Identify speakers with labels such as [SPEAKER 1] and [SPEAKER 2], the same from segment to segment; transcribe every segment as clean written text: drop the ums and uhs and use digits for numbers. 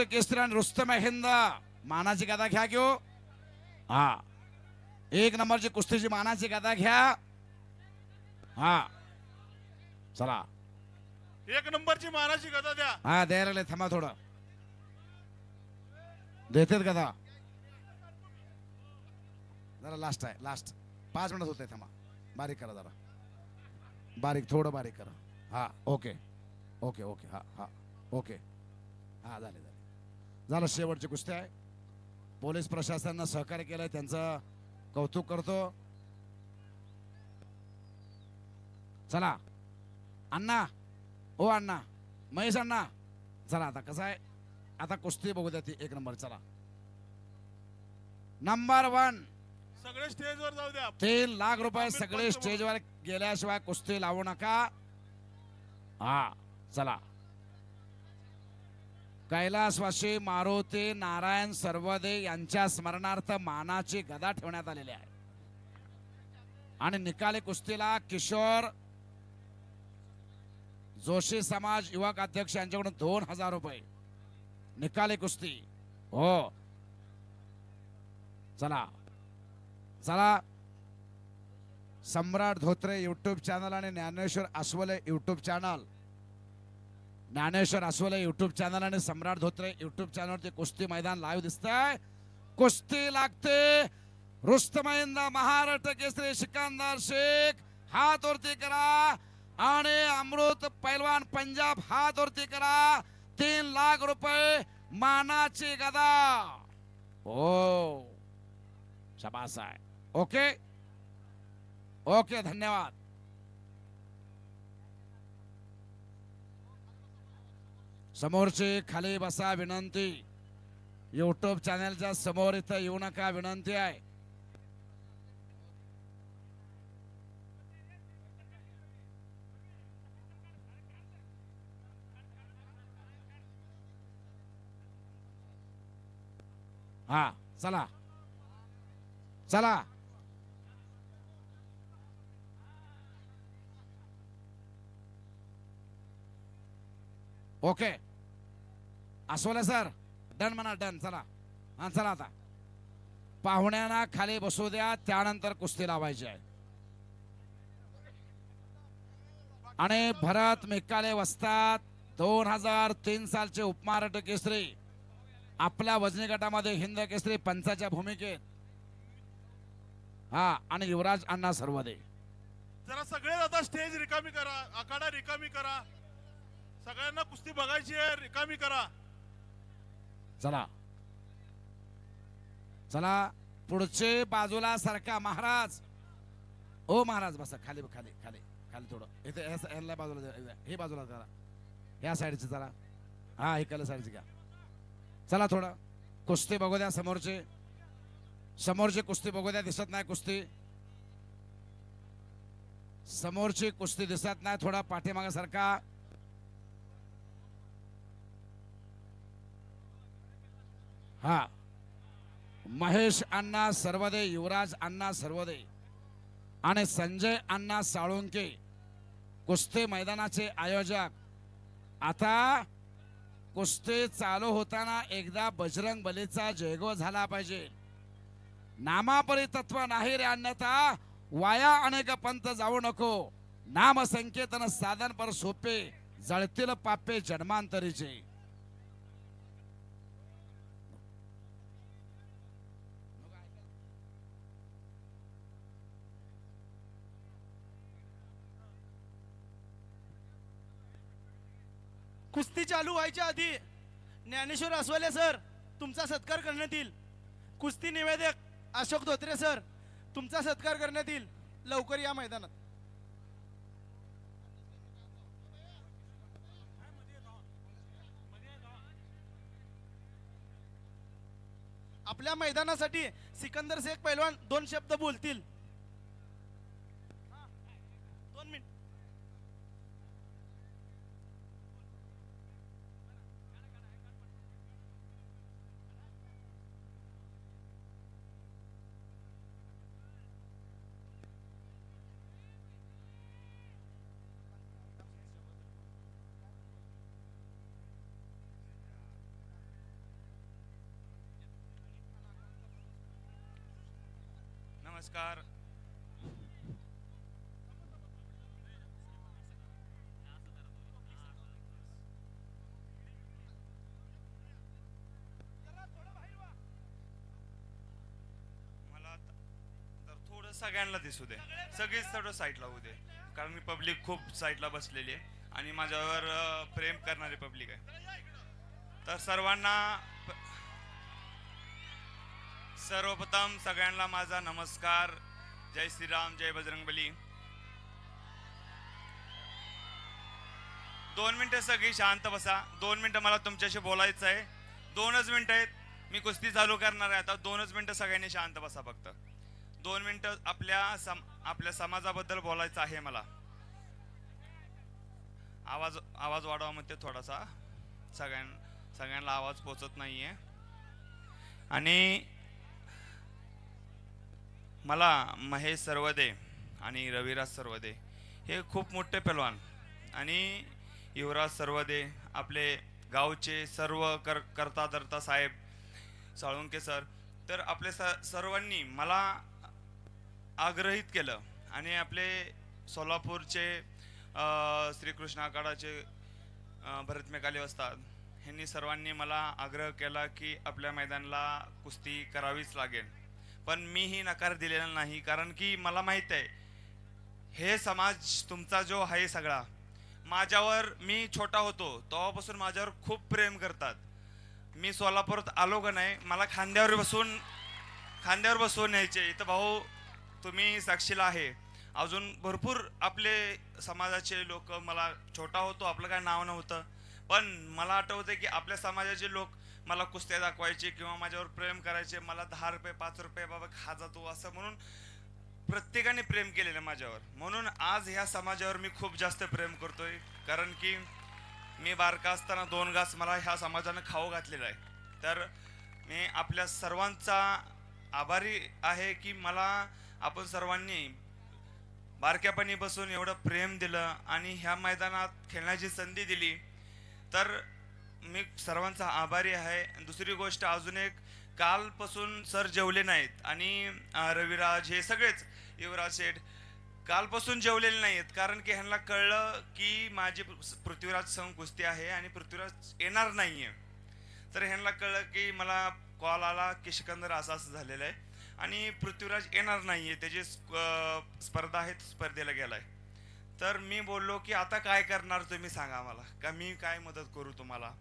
[SPEAKER 1] केसरी रुस्तम हिंद मानाची गदा घ्या घेऊ. हा, एक नंबरची कुस्तीची मानाची गदा घ्या. हा चला,
[SPEAKER 2] एक नंबरची मानाची गदा द्या.
[SPEAKER 1] हा द्यायला लागले, थांबा थोडं. देतात गदा जरा, लास्ट आहे, लास्ट 5 मिनिट होते. थांबा, बारीक करा जरा, बारीक, थोडं बारीक करा. हा ओके ओके ओके, हा हा ओके, हा झाले झाले, झालं. शेवटची कुस्ती आहे. पोलीस प्रशासनानं सहकार्य केलंय, त्यांचं कौतुक करतो. चला अण्णा, ओ अण्णा, महेश अण्णा, चला आता कसं आहे, आता कुस्ती बघू द्या ती एक नंबर. चला, नंबर 1,
[SPEAKER 2] सगळे स्टेजवर जाऊ द्या.
[SPEAKER 1] 3 लाख रुपये सगळे स्टेजवर गेल्याशिवाय कुस्ती लावू नका. हा चला, कैलासवासी मारुती नारायण सरवदे यांच्या स्मरणार्थ मानाची गदा ठेवण्यात आलेली आहे. आणि निकाली कुस्तीला किशोर जोशी समाज युवक अध्यक्ष यांच्याकडून 2000 रुपये निकाली कुस्ती. हो चला चला, सम्राट धोत्रे युट्यूब चॅनल आणि Dnyaneshwar Aswale YouTube channel, Dnyaneshwar Aswale YouTube channel आणि सम्राट धोत्रे युट्यूब चॅनलवरती कुस्ती मैदान लाईव्ह दिसतंय. कुस्ती लागते. रुस्तम महाराष्ट्र केसरी सिकंदर शेख हात वरती करा, आणि अमृत पैलवान पंजाब हात वरती करा. 3 लाख रुपये मानाची गदा. हो शाबास आहे. ओके ओके, धन्यवाद. समोरचे खाली बसा विनंती. युट्यूब चॅनलच्या समोर इथं येऊ नका विनंती आहे. हा चला चला, ओके. असोला सर, डन म्हणा, डन. चला हा चला, आता पाहुण्यांना खाली बसू द्या, त्यानंतर कुस्ती लावायची आहे. आणि भरत मिकाले वस्ताद 2003 सालचे उपमहाराष्ट्र केसरी, आपल्या वजनी गटामध्ये हिंद केसरी पंचाच्या भूमिकेत. हा, आणि युवराज अण्णा सरवदे.
[SPEAKER 2] जरा सगळे आता स्टेज रिकामी करा, आखाडा रिकामी करा. सगळ्यांना कुस्ती बघायची आहे, रिकामी करा.
[SPEAKER 1] चला चला, पुढचे बाजूला सरका. महाराज, ओ महाराज बसा खाली खाली खाली खाली, थोडं इथे याला बाजूला द्या. हे बाजूला जरा, या साईडची जरा, हा इकडल्या साईडची घ्या. चला थोडं कुस्ती बघू द्या. समोरचे समोरची कुस्ती बघू द्या. दिसत नाही कुस्ती, समोरची कुस्ती दिसत नाही. थोडा पाठीमागे सारखा. हा, महेश अण्णा सरवदे, युवराज अण्णा सरवदे आणि संजय अण्णा साळुंके कुस्ती मैदानाचे आयोजक. आता कुस्ती चालू होताना एकदा बजरंग बलीचा जयघोष झाला पाहिजे. नामापरी तत्व नाही रे, अन्यथा वाया अनेक पंथ जाऊ नको. नाम संकेतन साधन पर सोपे, जळतील पापे जन्मांतरीचे.
[SPEAKER 3] कुस्ती चालू व्हायच्या आधी ज्ञानेश्वर अस्वले सर तुमचा सत्कार करण्यात येईल. कुस्ती निवेदक अशोक धोत्रे सर तुमचा सत्कार करण्यात येईल. लवकर या मैदानात. आपल्या मैदानासाठी सिकंदर शेख पैलवान 2 शब्द बोलतील. 2 मिनिट.
[SPEAKER 4] नमस्कार. मला तर थोडं सगळ्यांना दिसू दे, सगळीच थोडं साईडला होऊ दे, कारण पब्लिक खूप साईडला बसलेली आहे आणि माझ्यावर प्रेम करणारी पब्लिक आहे. तर सर्वप्रथम सगळ्यांना माझा नमस्कार. जय श्रीराम, जय बजरंगबली. 2 मिनिटं सगळी शांत बसा. 2 मिनिटं मला तुमच्याशी बोलायचं आहे. 2च मिनिटं आहेत. मी कुस्ती चालू करणार आहे आता. 2च मिनिटं सगळ्यांनी शांत बसा फक्त. 2 मिनिटं आपल्या समाजाबद्दल बोलायचं आहे मला. आवाज आवाज वाढवा म्हणते थोडासा. सगळ्यांना आवाज पोचत नाहीये. आणि मला महेश सरवदे आणि रविराज सरवदे हे खूप मोठे पहलवान आणि युवराज सरवदे आपले गावचे सर्व करता धरता साहेब साळुंके सर, तर आपले सर्वांनी मला आग्रहित केलं आणि आपले सोलापूरचे श्रीकृष्ण आखाडाचे भरत मेकाले असतात, ह्यांनी सर्वांनी मला आग्रह केला की आपल्या मैदानाला कुस्ती करावीच लागेल. पण मीही नकार दिलेला नाही, कारण की मला माहित आहे हे समाज तुमचा जो आहे सगळा माझ्यावर, मी छोटा होतो तेव्हापासून माझ्यावर खूप प्रेम करतात. मी सोलापुरात आलो का नाही, मला खांद्यावर बसवून यायचे. इथं भाऊ तुम्ही साक्षीला आहे, अजून भरपूर आपले समाजाचे लोक. मला छोटा होतो, आपलं काय नाव नव्हतं, पण मला आठवतं की आपल्या समाजाचे लोक मला कुस्त्या दाखवायचे किंवा माझ्यावर प्रेम करायचे. मला 10 रुपये 5 रुपये बाबा खा जातो असं म्हणून प्रत्येकाने प्रेम केलेलं माझ्यावर. म्हणून आज ह्या समाजावर मी खूप जास्त प्रेम करतोय, कारण की मी बारका असताना 2 घास मला ह्या समाजानं खाऊ घातलेला आहे. तर मी आपल्या सर्वांचा आभारी आहे की मला आपण सर्वांनी बारक्यापणी बसून एवढं प्रेम दिलं आणि ह्या मैदानात खेळण्याची संधी दिली. तर मी सर्वांचा आभारी आहे. दुसरी गोष्ट अजून एक, कालपासून सर जेवले नाहीत आणि रविराज हे सगळेच, युवराज शेठ कालपासून जेवलेले नाहीत, कारण की ह्यांना कळलं की माझी पृथ्वीराज संग कुस्ती आहे आणि पृथ्वीराज येणार नाहीये. तर ह्यांना कळलं की मला कॉल आला की सिकंदर असं असं झालेलं आहे आणि पृथ्वीराज येणार नाहीये, त्याची स्पर्धा आहे, स्पर्धेला गेलाय. तर मी बोललो की आता काय करणार तुम्ही सांगा मला, का मी काय मदत करू तुम्हाला,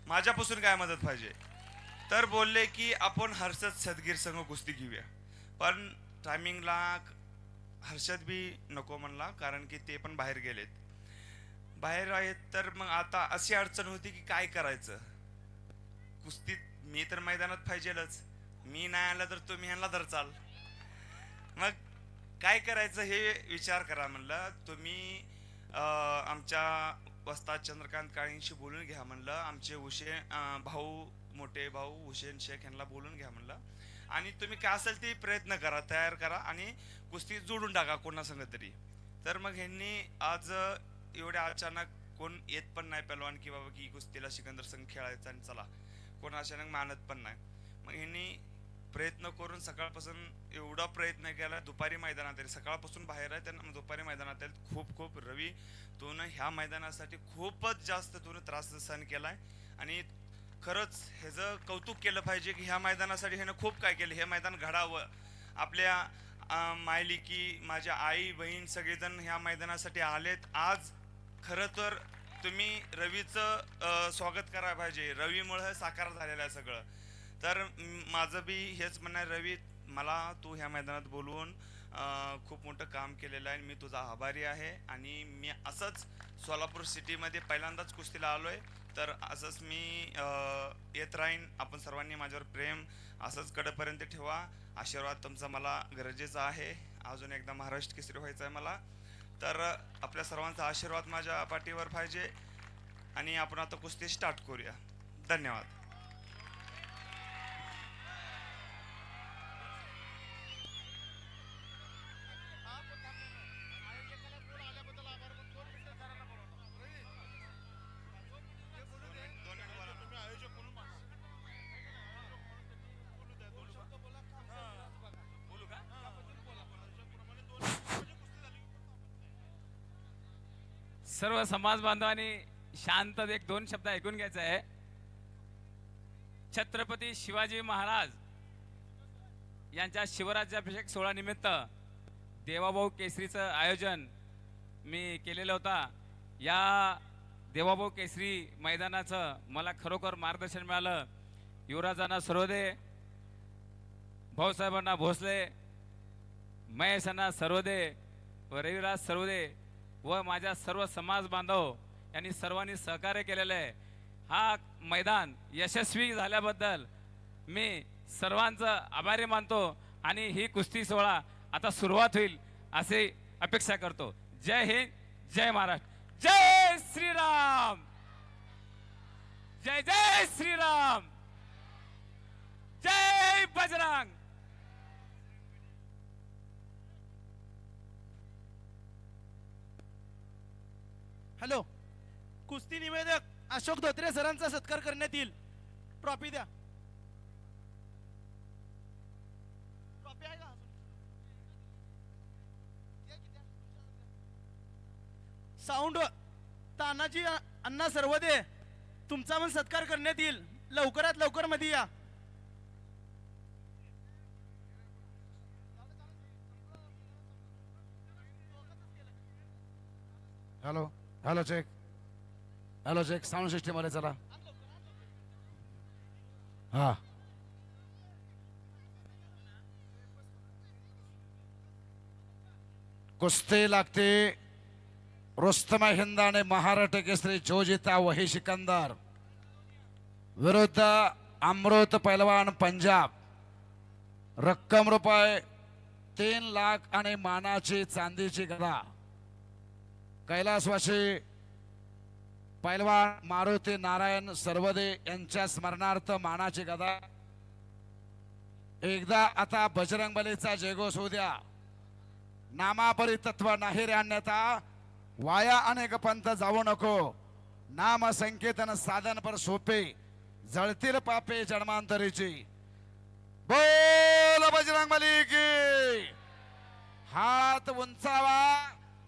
[SPEAKER 4] माझ्यापासून काय मदत पाहिजे. तर बोलले की आपण हर्षद सदगीर संघ कुस्ती घेऊया. पण टायमिंगला हर्षद बी नको म्हणला, कारण की ते पण बाहेर आहेत. तर मग आता अशी अडचण होती की काय करायचं. कुस्तीत मी तर मैदानात पाहिजेलच, मी नाही आला तर तुम्ही ह्यांना धरचाल. मग काय करायचं हे विचार करा म्हणलं. तुम्ही आमच्या वस्ताद चंद्रकांत काळेंशी बोलून घ्या म्हणलं. आमचे मोठे भाऊ हुसेन शेख यांना बोलून घ्या म्हणलं, आणि तुम्ही काय असेल ते प्रयत्न करा, तयार करा आणि कुस्ती जोडून टाका कोणासंग तरी. तर मग ह्यांनी आज एवढ्या अचानक कोण येत पण नाही पहलवान की बाबा की कुस्तीला सिकंदर संघ खेळायचा आणि चला, कोण अचानक मानत पण नाही. मग ह्यांनी प्रयत्न करून सकाळपासून एवढा प्रयत्न केला. दुपारी मैदानात आले, सकाळपासून बाहेर आहे त्यांना दुपारी मैदानात आले. खूप रवी, तून ह्या मैदानासाठी खूपच जास्त त्रास सहन केलाय आणि खरंच ह्याचं कौतुक केलं पाहिजे की ह्या मैदानासाठी ह्यानं खूप काय केलं. हे मैदान घडावं. आपल्या मायलिकी, माझ्या आई बहीण सगळेजण ह्या मैदानासाठी आलेत. आज खरं तर तुम्ही रवीचं स्वागत करायला पाहिजे. रवीमुळे साकार झालेलं आहे सगळं. तर माझं बी हेच म्हणणं आहे, रवी मला तू ह्या मैदानात बोलवून खूप मोठं काम केलेलं आहे. मी तुझा आभारी आहे आणि मी असंच सोलापूर सिटीमध्ये पहिल्यांदाच कुस्तीला आलोय. तर असंच मी येत राहीन. आपण सर्वांनी माझ्यावर प्रेम असंच कडेपर्यंत ठेवा. आशीर्वाद तुमचा मला गरजेचा आहे. अजून एकदा महाराष्ट्र केसरी व्हायचं आहे मला. तर आपल्या सर्वांचा आशीर्वाद माझ्या पाठीवर पाहिजे आणि आपण आता कुस्ती स्टार्ट करूया. धन्यवाद.
[SPEAKER 5] सर्व समाज बांधवांनी शांत एक दोन शब्द ऐकून घ्यायचं आहे. छत्रपती शिवाजी महाराज यांच्या शिवराज्याभिषेक सोहळा निमित्त देवाभाऊ केसरीचं आयोजन मी केलेलं होता. या देवाभाऊ केसरी मैदानाचं मला खरोखर मार्गदर्शन मिळालं. युवराजांना सर्वदे, भाऊसाहेबांना भोसले, महेशांना सर्वदे व रविराज सर्वदे व माझ्या सर्व समाज बांधव यांनी सर्वांनी सहकार्य केलेलं आहे. हा मैदान यशस्वी झाल्याबद्दल मी सर्वांचं आभारी मानतो आणि ही कुस्ती सोहळा आता सुरुवात होईल असे अपेक्षा करतो. जय हिंद, जय महाराष्ट्र, जय श्रीराम, जय जय श्रीराम, जय बजरंग.
[SPEAKER 3] हॅलो, कुस्ती निवेदक अशोक धोत्रे सरांचा सत्कार करण्यात येईल. ट्रॉफी द्या. ट्रॉफी आहे का अजून? साऊंड तानाजी अण्णा सर्वदे तुमचा पण सत्कार करण्यात येईल. लवकरात लवकर मध्ये या.
[SPEAKER 1] Hello hello check, hello check, sound system मध्ये चला. हा, कुस्ती लागते रुस्तम हिंद आणि महाराष्ट्र केसरी जोजिता वही सिकंदर विरुद्ध अमृत पैलवान पंजाब. रक्कम रुपये 3 लाख आणि मानाची चांदीची गदा. कैलासवासी पैलवान मारुती नारायण सर्वदे यांच्या स्मरणार्थ मानाची गदा. एकदा आता बजरंगबलीचा जयघोष होऊ द्या. नामापरी तत्व नाही रे अन्यथा, वाया अनेक पंथ जाऊ नको. नाम संकेतन साधन पर सोपे, जळतील पापे जन्मांतरीची. बोल बजरंगबली की. हात उंचावा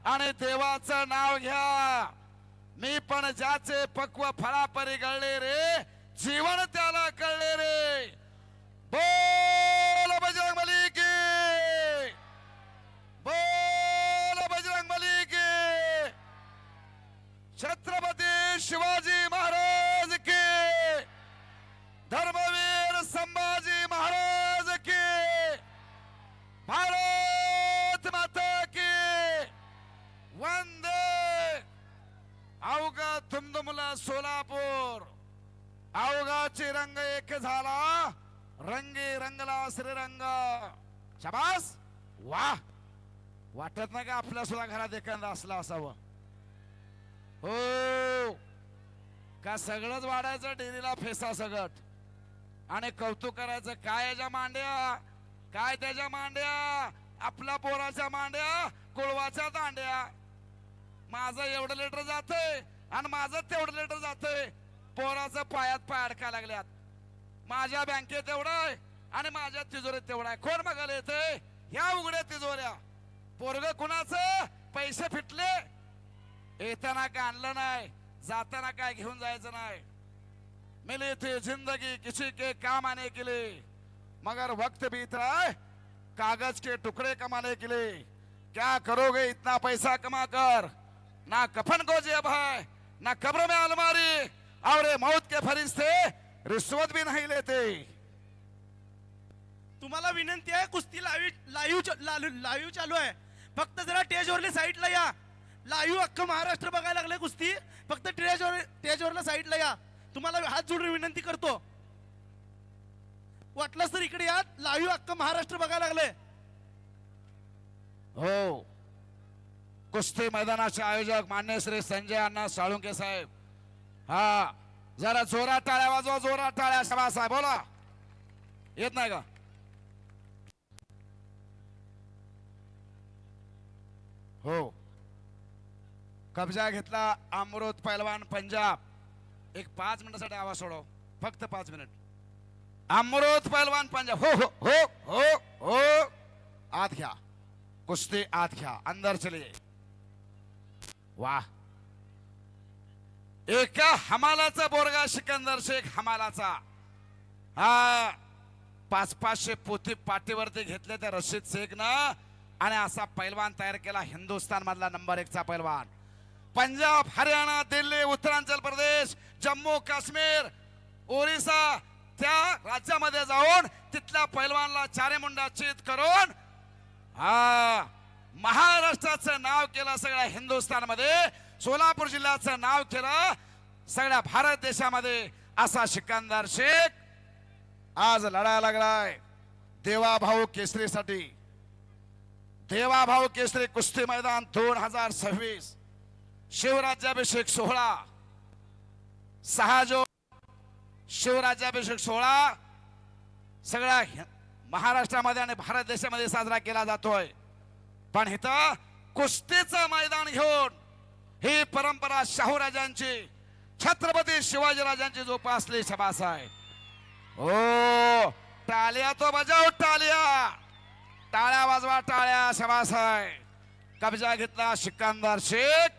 [SPEAKER 1] आणि देवाचं नाव घ्या. मी पण ज्याचे पक्व फळापरी गळले रे, जीवन त्याला कळले रे. बोल बजरंगबली की, बोल बजरंगबली की. छत्रपती शिवाजी महाराज की, धर्मवीर संभाजी महाराज की, भारत माता की वंदे. अवघा तुमदुमला सोलापूर, अवघाची रंग एक झाला, रंगी रंगला श्रीरंग. शाबास, वाह. वाटत नाही का आपल्या सुद्धा घरात एखादा असला असावं? हो का सगळंच वाढायचं डेरीला फेसा सगट आणि कौतुक करायचं. काय याच्या मांड्या, काय त्याच्या मांड्या, आपल्या पोराच्या मांड्या, कुळवाच्या दांड्या. माझं एवढं लिटर जातंय आणि माझं तेवढं लिटर जातंय. पोराचं पायात पाय अडका लागल्यात. माझ्या बँकेत एवढं आहे आणि माझ्या तिजोरीत तेवढं आहे. कोण बघायला येतंय? ह्या उघड्या तिजोऱ्या. पोरग कुणाचं? पैसे फिटले. येताना काय आणलं नाही, जाताना काय घेऊन जायचं नाही. मिली थी जिंदगी किसी के काम आने के लिए, मगर वक्त बीत रहा है कागज के टुकड़े कमाने के लिए. क्या करोगे इतना पैसा कमा कर? ना कफन को जेब है, ना कब्र में अलमारी, और ये मौत के फरिश्ते रिश्वत भी नहीं लेते.
[SPEAKER 3] तुम्हाला विनंती आहे, कुस्ती लाईव्ह चालू आहे. फक्त जरा स्टेजवरल्या साईडला या. लाईव्ह अख्खं महाराष्ट्र बघायला लागले कुस्ती. फक्त स्टेजवरल्या साईडला या. तुम्हाला हात जोडून विनंती करतो. वाटलंच तर इकडे या. लाईव्ह अख्खं महाराष्ट्र बघायला लागले.
[SPEAKER 1] हो, कुस्ती मैदानाचे आयोजक मान्य श्री संजय अण्णा साळुंके साहेब. हा, जरा जोरात टाळ्या वाजवा, जोरात टाळ्या. सभा साहेब बोला. येत नाही का? हो, कब्जा घेतला अमृत पैलवान पंजाब. एक 5 मिनिटासाठी आवाज सोडव, फक्त 5 मिनिट. अमृत पैलवान पंजाब. हो हो हो हो हो, आत घ्या, कुस्ती आत घ्या, अंदर चलिए. वाह, एका हमालाचा बोरगा सिकंदर शेख हमालाचा हा 500-500 पोती पाठीवरती घेतले त्या रशीद शेख न आणि असा पैलवान तयार केला हिंदुस्थान मधला नंबर 1 चा पैलवान. पंजाब, हरियाणा, दिल्ली, उत्तरांचल प्रदेश, जम्मू काश्मीर, ओरिसा त्या राज्यामध्ये जाऊन तिथल्या पैलवानला चारे मुंडा चित करून हा महाराष्ट्राचं नाव केलं सगळ्या हिंदुस्थानमध्ये, सोलापूर जिल्ह्याचं नाव केलं सगळ्या भारत देशामध्ये. असा सिकंदर शेख आज लढायला लागलाय देवाभाऊ केसरीसाठी. देवाभाऊ केसरी कुस्ती मैदान 2026 शिवराज्याभिषेक सोहळा 6 जून शिवराज्याभिषेक सोहळा सगळ्या महाराष्ट्रामध्ये आणि भारत देशामध्ये साजरा केला जातोय. पण इथं कुस्तीचं मैदान घेऊन ही परंपरा शाहूराजांची, छत्रपती शिवाजीराजांची जोपासली शबास आहे. ओ टाळ्या तो बजाव, टाळ्या टाळ्या वाजवा, टाळ्या शबास आहे. कब्जा घेतला सिकंदर शेख.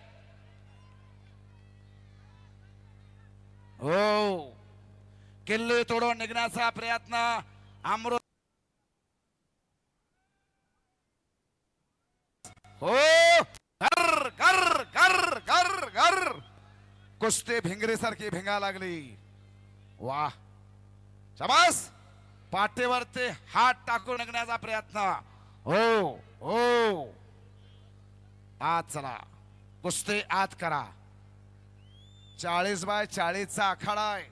[SPEAKER 1] हो किल्ले तोडून निघण्याचा प्रयत्न अमृत हो कर कर कर कर कर कुस्ती भिंगरी सारखी भिंगा लागली. वाह शाबास. पाठीवरती हात टाकून निघण्याचा प्रयत्न. हो हो आत चला, कुस्ती आत करा. 40x40 चा आखाडा आहे.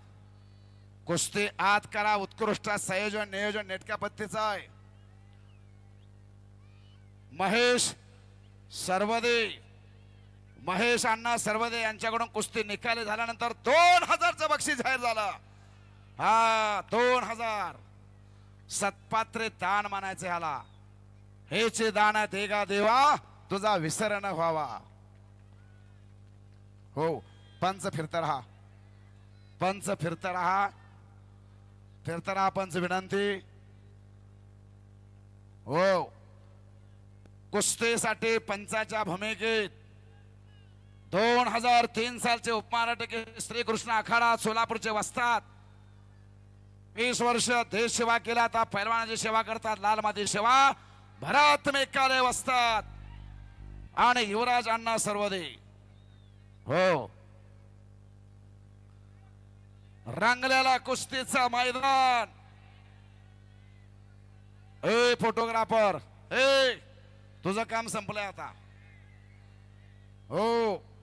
[SPEAKER 1] कुस्ती आत करा. उत्कृष्ट संयोजन नियोजन नेटक्या पत्तीचं आहे. महेश अण्णा सर्वदे यांच्याकडून कुस्ती निकाली झाल्यानंतर 2000चं बक्षीस जाहीर झालं. हा 2000 सत्पात्रे दान मानायचे ह्याला. हेचे दान देगा देवा तुझा विसर न व्हावा. हो पंच फिरता राहा, पंच फिरता राहा, फिरता राहा पंच विनंती. हो कुस्तीसाठी पंचाच्या भूमिकेत 2003 सालचे उपमहाराष्ट्र श्रीकृष्ण आखाडा सोलापूरचे वस्तात. 20 वर्ष देश सेवा केल्या. आता पैलवानाची सेवा करतात. लाल माती सेवा भरत मेकाले वस्तात आणि युवराज अण्णा सर्वदे. हो रंगलेला कुस्तीचा मैदान. ए फोटोग्राफर ए तुझं काम संपलंय आता. हो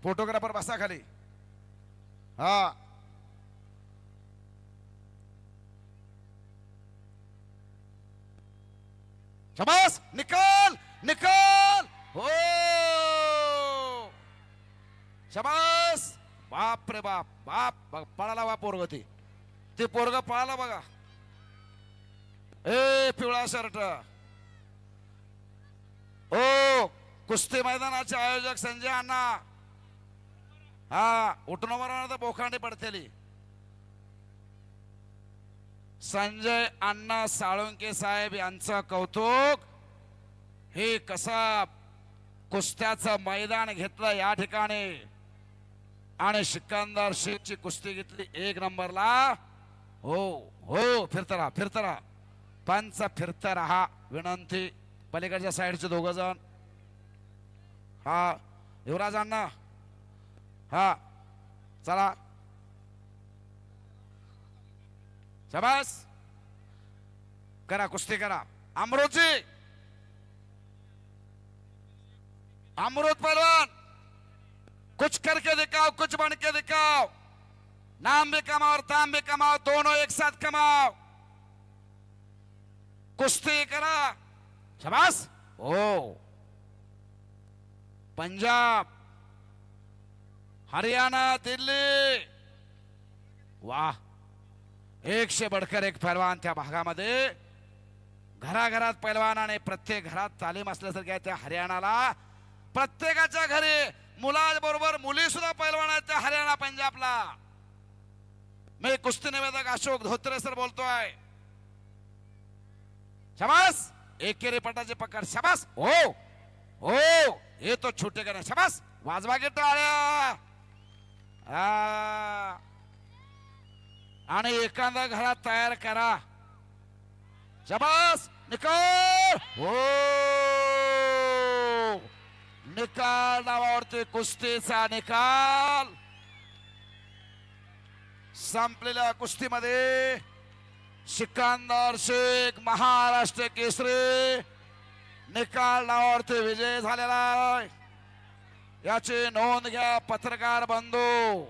[SPEAKER 1] फोटोग्राफर बसा खाली. हा शाबास. निकाल निकाल. हो शाबास. बाप रे बाप बाप पळाला बा पोरग. ते पोरग पळाला बघा. ए पिवळा शर्ट. ओ कुस्ती मैदानाचे आयोजक संजय अण्णा. हा उठून तर बोखांडी पडतेली. संजय अण्णा साळुंके साहेब यांचं कौतुक. हे कसं कुस्त्याचं मैदान घेतलं या ठिकाणी आणि सिकंदर शेखची कुस्ती घेतली 1 नंबरला. हो हो फिरता राहा, फिरता राहा पंच, फिरता राहा विनंती. पलीकडच्या साईडचे 2 जण. हा युवराज अण्णा. हा चला शाबास. करा कुस्ती करा. अमृतजी अमृत पहलवान कुछ करके दिखाओ, कुछ बन के दिखाओ. नाम भी कमाओ और दाम भी कमाओ, दोनों एक साथ कमाओ. कुस्ती करा शाबास. ओ पंजाब, हरियाणा, दिल्ली. वाह एक से बढ़कर एक पहलवान त्या भागामध्ये. घराघरात पहलवान आणि प्रत्येक घरात तालीम असल्यासारखे आहे. त्या हरियाणाला प्रत्येकाच्या घरी मुलाबरोबर मुली सुद्धा पहलवान आहेत त्या हरियाणा पंजाबला. मी कुस्ती निवेदक अशोक धोत्रे सर बोलतोय. शाबास. एकेरी पटाचे पकड. शाबास. हो हो ये तो छोटे का शाबास. वाजवा के टाळ्या. आ, आणि एखादा घरात तयार करा. शाबास, निकाल. हो, निकाल नावावरती कुस्तीचा निकाल. संपलेल्या कुस्तीमध्ये सिकंदर शेख महाराष्ट्र केसरी निकाल नावावरती विजय झालेला आहे. याची नोंद घ्या पत्रकार बंधू.